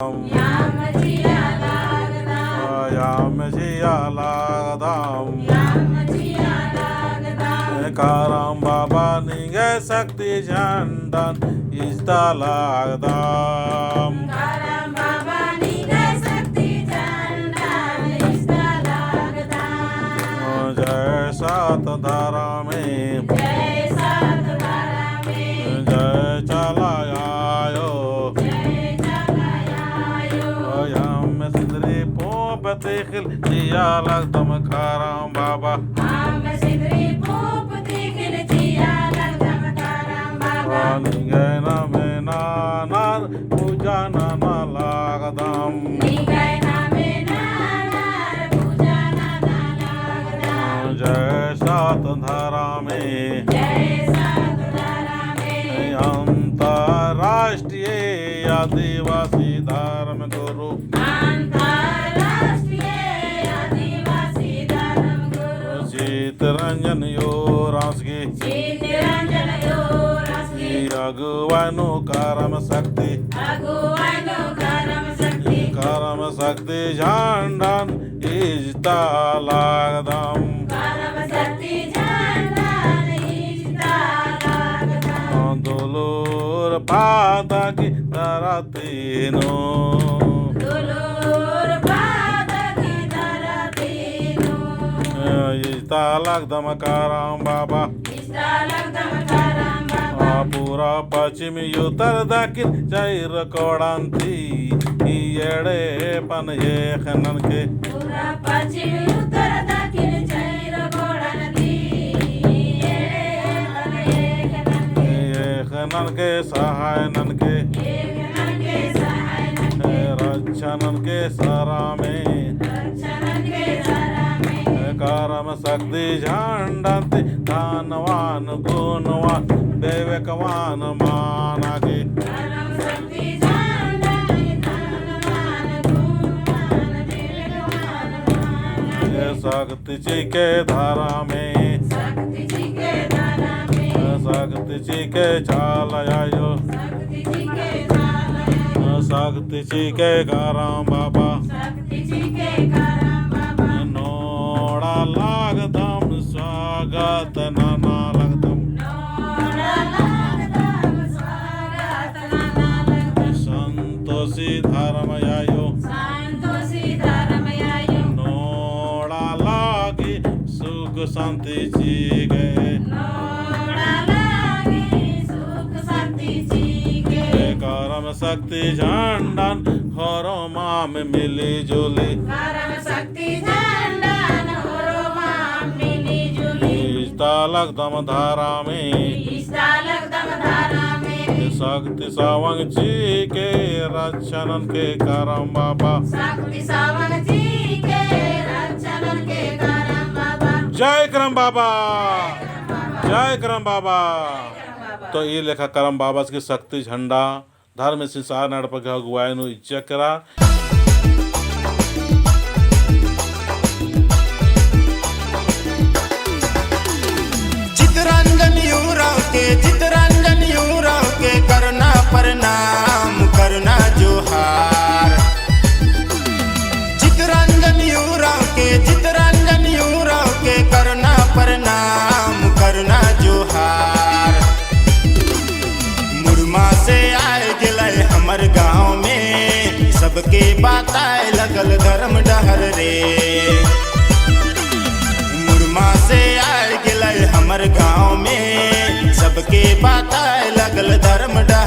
याम जिया लागदाम याम जिया लागदाम काराम बाबा निगे शक्ति झंडन इष्टा लागदाम काराम बाबा निगे शक्ति झंडन इष्टा लागदाम जय सात धारा में जय सात धारा में जय चलायो याम सिंदरी पोपते खिल जिया लागदम काराम बाबा निगैना में नानार पूजा नाना लागदाम जय सात धारा में अंतर्राष्ट्रीय आदिवासी धर्म गुरु चितरंजन योरासगी अगुवानु करम शक्ति झंडन इष्टा लागदम दुलूर पादा की धरतीनो इष्टा लागदम काराम बाबा पूरा पश्चिम उत्तर दक्षिण चैर कोडांती येड़े पन एक नन के एक नन के सहाय नन के रक्षा नन के सारा में करम शक्ति झंडंती धनवान गुणवान विवेकवान मानागे शक्ति जी के धारा में शक्ति जी के चालयायो शक्ति जी के काराम बाबा नोड़ा लागदम स्वागत नाना लागदम संतोषी धर्मयायो नोड़ा लागी सुख शांति जी गए करम शक्ति झंडन हरो माम मिली जुली इष्टा लागदम धारा में शक्ति सावंग जी के रक्षणन के करम बाबा जय करम बाबा जय करम बाबा। तो ये लेखा करम बाबा की शक्ति झंडा धर्म संसार नडपग अगुवायनु इच्छा करा चितरंजन यूराव के करना प्रणाम करना जोहार चितरंजन यूराव के करना प्रणाम करना जोहार मुरमा से आए गिलय हमर गाँव में सबके बाताए लगल धर्म डहर रे मुरमा से आए गिलय हमर गाँव में सबके बाताए लगल धर्म डहर